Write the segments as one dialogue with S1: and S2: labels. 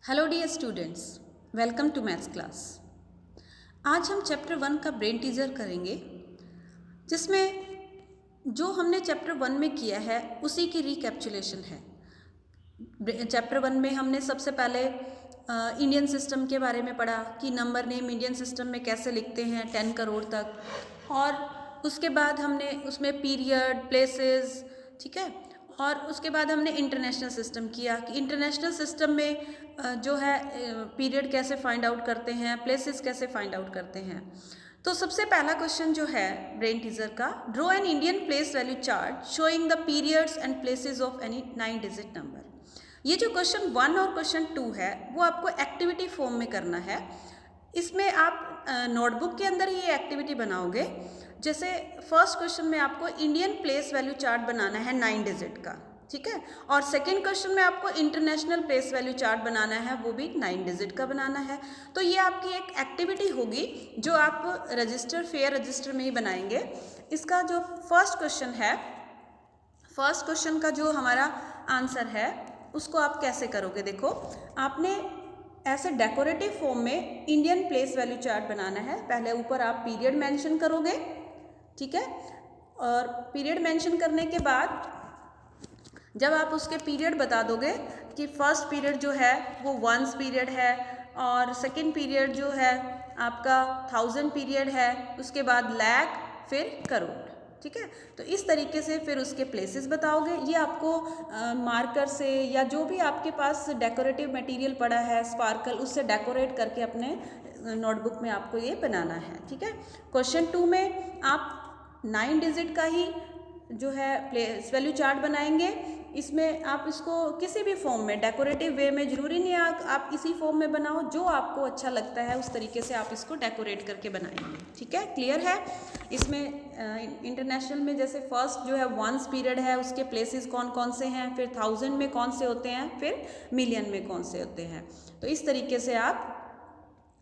S1: Hello dear students, welcome to maths class. आज हम chapter 1 का ब्रेन टीजर करेंगे, जिसमें जो हमने चैप्टर 1 में किया है उसी की रिकैप्चुलेशन है। चैप्टर 1 में हमने सबसे पहले इंडियन सिस्टम के बारे में पढ़ा कि नंबर नेम इंडियन सिस्टम में कैसे लिखते हैं 10 करोड़ तक, और उसके बाद हमने उसमें पीरियड, प्लेसेस, ठीक है, और उसके बाद हमने इंटरनेशनल सिस्टम किया कि इंटरनेशनल सिस्टम में जो है पीरियड कैसे फाइंड आउट करते हैं, प्लेसेस कैसे फाइंड आउट करते हैं। तो सबसे पहला क्वेश्चन जो है ब्रेन टीजर का, draw an Indian place value chart showing the periods and places of any 9 digit number. ये जो क्वेश्चन 1 और क्वेश्चन 2 है वो आपको एक्टिविटी फॉर्म में करना है। इसमें आप नोटबुक के अंदर ये एक्टिविटी बनाओगे। जैसे फर्स्ट क्वेश्चन में आपको इंडियन प्लेस वैल्यू चार्ट बनाना है 9 डिजिट का, ठीक है, और सेकंड क्वेश्चन में आपको इंटरनेशनल प्लेस वैल्यू चार्ट बनाना है, वो भी 9 डिजिट का बनाना है। तो ये आपकी एक एक्टिविटी होगी जो आप रजिस्टर, फेयर रजिस्टर में ही बनाएंगे। इसका जो फर्स्ट क्वेश्चन है, फर्स्ट क्वेश्चन का जो हमारा आंसर है उसको आप कैसे करोगे। देखो, आपने ऐसे डेकोरेटिव फॉर्म में इंडियन प्लेस वैल्यू चार्ट बनाना है। पहले ऊपर आप पीरियड मेंशन करोगे, ठीक है, और पीरियड मेंशन करने के बाद जब आप उसके पीरियड बता दोगे कि फर्स्ट पीरियड जो है वो 1 पीरियड है और सेकंड पीरियड जो है आपका 1000 पीरियड है, उसके बाद लाख, फिर करोड़, ठीक है। तो इस तरीके से फिर उसके प्लेसेस बताओगे। ये आपको मार्कर से या जो भी आपके पास डेकोरेटिव मटेरियल पड़ा है, स्पार्कल, उससे डेकोरेट करके अपने नोटबुक में आपको ये बनाना है, ठीक है। क्वेश्चन 2 में आप 9 डिजिट का ही जो है प्लेस वैल्यू चार्ट बनाएंगे। इसमें आप इसको किसी भी फॉर्म में, डेकोरेटिव वे में, ज़रूरी नहीं है आप इसी फॉर्म में बनाओ, जो आपको अच्छा लगता है उस तरीके से आप इसको डेकोरेट करके बनाएंगे, ठीक है। क्लियर है। इसमें इंटरनेशनल में जैसे फर्स्ट जो है 1 पीरियड है, उसके प्लेसेस कौन कौन से हैं, फिर 1000 में कौन से होते हैं, फिर मिलियन में कौन से होते हैं। तो इस तरीके से आप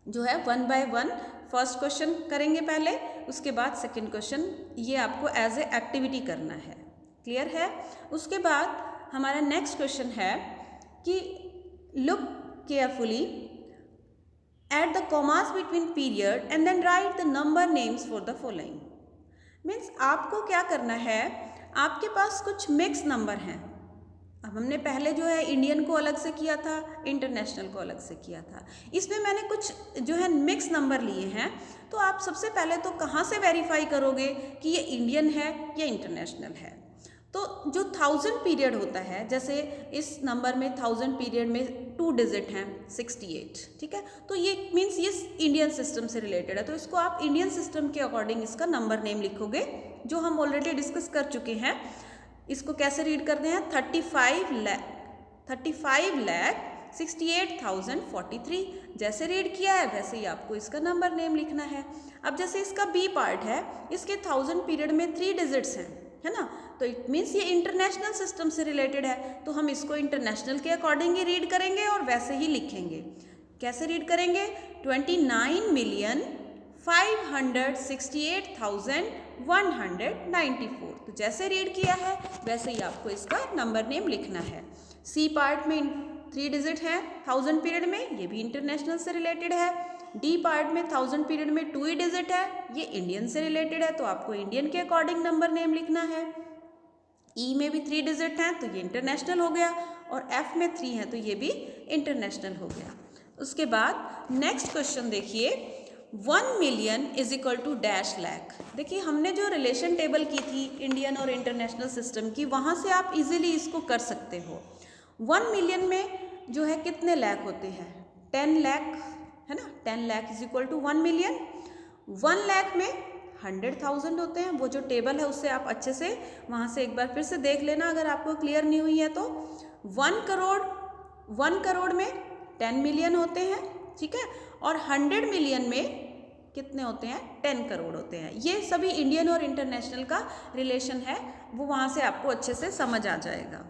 S1: जो है 1 बाय 1 फर्स्ट क्वेश्चन करेंगे पहले, उसके बाद सेकंड क्वेश्चन। ये आपको एज ए एक्टिविटी करना है। क्लियर है। उसके बाद हमारा नेक्स्ट क्वेश्चन है कि look carefully at the commas between period and then write the number names for the following. Means आपको क्या करना है, आपके पास कुछ मिक्स नंबर हैं। अब हमने पहले जो है इंडियन को अलग से किया था, इंटरनेशनल को अलग से किया था। इसमें मैंने कुछ जो है मिक्स नंबर लिए हैं। तो आप सबसे पहले तो कहाँ से वेरीफाई करोगे कि ये इंडियन है या इंटरनेशनल है। तो जो 1000 पीरियड होता है, जैसे इस नंबर में 1000 पीरियड में 2 डिजिट हैं 68, ठीक है, तो ये मीन्स ये इंडियन सिस्टम से रिलेटेड है। तो इसको आप इंडियन सिस्टम के अकॉर्डिंग इसका नंबर नेम लिखोगे, जो हम ऑलरेडी डिस्कस कर चुके हैं। इसको कैसे रीड करते हैं, 35 लाख 68,043। जैसे रीड किया है वैसे ही आपको इसका नंबर नेम लिखना है। अब जैसे इसका बी पार्ट है, इसके 1000 पीरियड में 3 डिजिट्स हैं, है ना, तो इट मीन्स ये इंटरनेशनल सिस्टम से रिलेटेड है। तो हम इसको इंटरनेशनल के अकॉर्डिंग ही रीड करेंगे और वैसे ही लिखेंगे। कैसे रीड करेंगे, 29,568,194। तो जैसे रीड किया है वैसे ही आपको इसका नंबर नेम लिखना है। सी पार्ट में 3 डिजिट हैं 1000 पीरियड में, ये भी इंटरनेशनल से रिलेटेड है। डी पार्ट में 1000 पीरियड में 2 ही डिजिट है, ये इंडियन से रिलेटेड है, तो आपको इंडियन के अकॉर्डिंग नंबर नेम लिखना है। ई में भी 3 डिजिट हैं तो ये इंटरनेशनल हो गया, और एफ में 3 है तो ये भी इंटरनेशनल हो गया। उसके बाद नेक्स्ट क्वेश्चन देखिए, 1 million is equal to dash lakh. देखिए, हमने जो रिलेशन टेबल की थी इंडियन और इंटरनेशनल सिस्टम की, वहाँ से आप इजीली इसको कर सकते हो। 1 मिलियन में जो है कितने लाख होते हैं, 10 लाख, है ना, 10 lakh is equal to 1 million. 1 lakh में 100,000 होते हैं। वो जो टेबल है उससे आप अच्छे से वहाँ से एक बार फिर से देख लेना अगर आपको क्लियर नहीं हुई है तो। 1 करोड़ में 10 मिलियन होते हैं, ठीक है, और 100 मिलियन में कितने होते हैं, 10 करोड़ होते हैं। ये सभी इंडियन और इंटरनेशनल का रिलेशन है, वो वहाँ से आपको अच्छे से समझ आ जाएगा।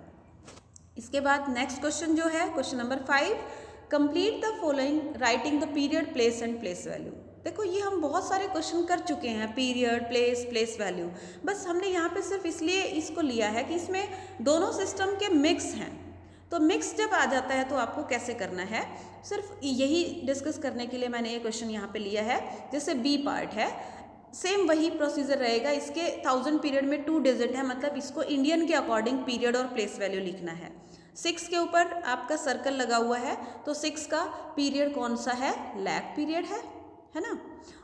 S1: इसके बाद नेक्स्ट क्वेश्चन जो है, question number 5, complete the following writing the period, place and place value. देखो, ये हम बहुत सारे क्वेश्चन कर चुके हैं, पीरियड, प्लेस, प्लेस वैल्यू। बस हमने यहाँ पे सिर्फ इसलिए इसको लिया है कि इसमें दोनों सिस्टम के मिक्स हैं। तो मिक्स जब आ जाता है तो आपको कैसे करना है, सिर्फ यही डिस्कस करने के लिए मैंने ये क्वेश्चन यहाँ पे लिया है। जैसे बी पार्ट है, सेम वही प्रोसीजर रहेगा। इसके 1000 पीरियड में 2 डिजिट है, मतलब इसको इंडियन के अकॉर्डिंग पीरियड और प्लेस वैल्यू लिखना है। 6 के ऊपर आपका सर्कल लगा हुआ है, तो 6 का पीरियड कौन सा है, लैक पीरियड है ना,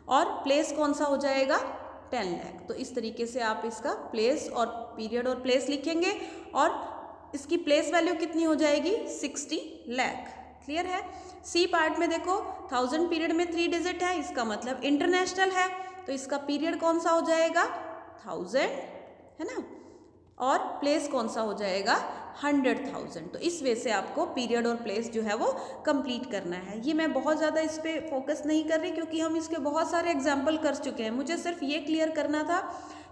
S1: और प्लेस कौन सा हो जाएगा, 10 लाख। तो इस तरीके से आप इसका प्लेस और पीरियड और प्लेस लिखेंगे, और इसकी प्लेस वैल्यू कितनी हो जाएगी, 60 लाख। क्लियर है। सी पार्ट में देखो 1000 पीरियड में 3 डिजिट है, इसका मतलब इंटरनेशनल है, तो इसका पीरियड कौन सा हो जाएगा, 1000, है ना, और प्लेस कौन सा हो जाएगा, 100,000। तो इस वे से आपको पीरियड और प्लेस जो है वो कंप्लीट करना है। ये मैं बहुत ज़्यादा इस पर फोकस नहीं कर रही, क्योंकि हम इसके बहुत सारे एग्जाम्पल कर चुके हैं। मुझे सिर्फ ये क्लियर करना था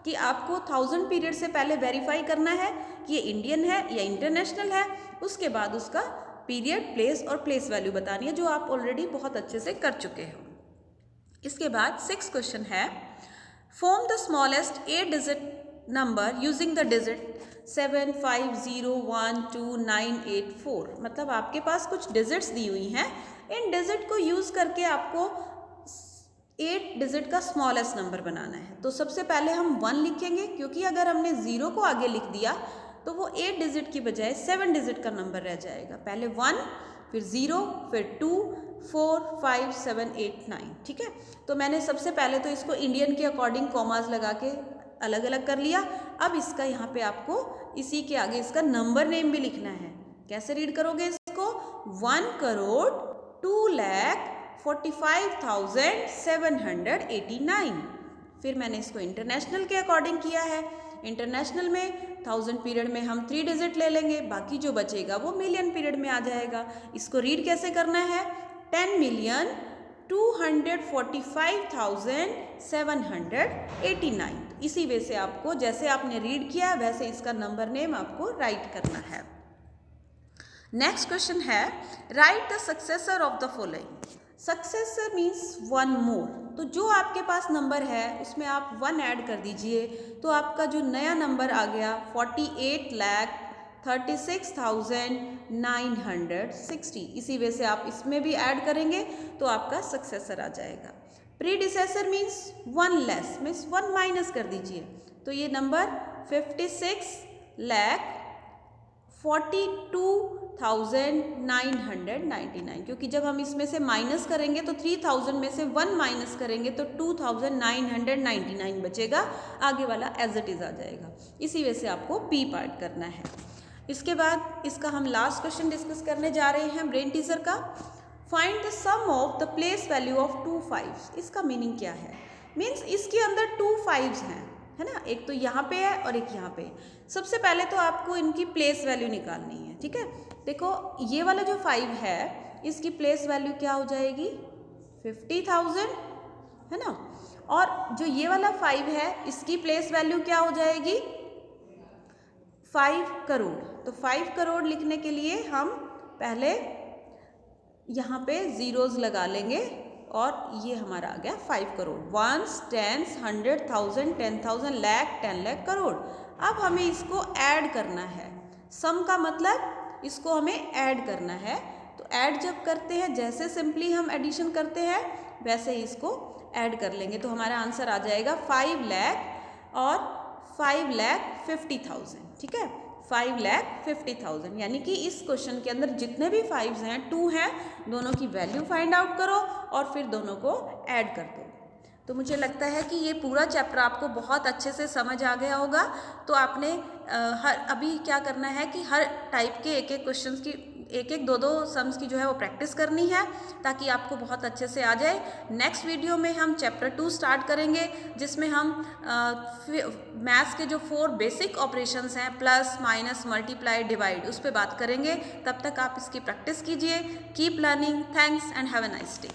S1: कि आपको 1000 पीरियड से पहले वेरीफाई करना है कि ये इंडियन है या इंटरनेशनल है, उसके बाद उसका पीरियड, प्लेस और प्लेस वैल्यू बतानी है, जो आप ऑलरेडी बहुत अच्छे से कर चुके हो। इसके बाद 6 क्वेश्चन है, form the smallest 8 digit number using the digit 7, 5, 0, 1, 2, 9, 8, 4। मतलब आपके पास कुछ डिजिट्स दी हुई हैं, इन डिजिट को यूज़ करके आपको 8 डिजिट का स्मॉलेस्ट नंबर बनाना है। तो सबसे पहले हम 1 लिखेंगे, क्योंकि अगर हमने 0 को आगे लिख दिया तो वो 8 डिजिट की बजाय 7 डिजिट का नंबर रह जाएगा। पहले 1, फिर 0, फिर 2, 4, 5, 7, 8, 9। ठीक है, तो मैंने सबसे पहले तो इसको इंडियन के अकॉर्डिंग कॉमास लगा के अलग अलग कर लिया। अब इसका यहाँ पे आपको इसी के आगे इसका नंबर नेम भी लिखना है। कैसे रीड करोगे इसको, 1,45,789। फिर मैंने इसको इंटरनेशनल के अकॉर्डिंग किया है। इंटरनेशनल में 1000 पीरियड में हम 3 डिजिट ले लेंगे, बाकी जो बचेगा वो मिलियन पीरियड में आ जाएगा। इसको रीड कैसे करना है, 10,245,789। इसी वे से आपको, जैसे आपने रीड किया वैसे इसका नंबर नेम आपको राइट करना है। नेक्स्ट क्वेश्चन है, right the successor of the following. Successor means 1 मोर। तो जो आपके पास नंबर है उसमें आप 1 ऐड कर दीजिए, तो आपका जो नया नंबर आ गया 48,36,960। इसी वजह से आप इसमें भी ऐड करेंगे तो आपका सक्सेसर आ जाएगा। Predecessor means 1 less, means 1 minus कर दीजिए, तो ये नंबर 56,42,999, क्योंकि जब हम इसमें से माइनस करेंगे तो 3000 में से 1 माइनस करेंगे तो 2999 बचेगा, आगे वाला एज इट इज़ आ जाएगा। इसी वजह से आपको पी पार्ट करना है। इसके बाद इसका हम लास्ट क्वेश्चन डिस्कस करने जा रहे हैं ब्रेन टीजर का। Find the sum of the place value of 2 5s। इसका मीनिंग क्या है, मीन्स इसके अंदर 2 5s हैं, है ना, एक तो यहाँ पे है और एक यहाँ पे। सबसे पहले तो आपको इनकी प्लेस वैल्यू निकालनी है। ठीक है, देखो ये वाला जो 5 है इसकी प्लेस वैल्यू क्या हो जाएगी, 50,000, है ना, और जो ये वाला 5 है इसकी प्लेस वैल्यू क्या हो जाएगी, 5 करोड़। तो 5 करोड़ लिखने के लिए हम पहले यहाँ पे जीरोज लगा लेंगे और ये हमारा आ गया 5 करोड़। 1s, 10s, 100,000, 10,000, lakh, 10 lakh, crore. अब हमें इसको ऐड करना है। सम का मतलब इसको हमें ऐड करना है। तो ऐड जब करते हैं, जैसे सिंपली हम एडिशन करते हैं वैसे ही इसको ऐड कर लेंगे, तो हमारा आंसर आ जाएगा 5 लाख और 5,50,000। ठीक है, 5,50,000, यानी कि इस क्वेश्चन के अंदर जितने भी 5s हैं, 2 हैं, दोनों की वैल्यू फाइंड आउट करो और फिर दोनों को ऐड कर दो। तो मुझे लगता है कि ये पूरा चैप्टर आपको बहुत अच्छे से समझ आ गया होगा। तो आपने अभी क्या करना है कि हर टाइप के एक एक क्वेश्चंस की एक 2 सम्स की जो है वो प्रैक्टिस करनी है, ताकि आपको बहुत अच्छे से आ जाए। नेक्स्ट वीडियो में हम चैप्टर 2 स्टार्ट करेंगे, जिसमें हम मैथ्स के जो 4 बेसिक ऑपरेशंस हैं, प्लस, माइनस, मल्टीप्लाई, डिवाइड, उस पर बात करेंगे। तब तक आप इसकी प्रैक्टिस कीजिए। Keep learning. Thanks and have a nice day.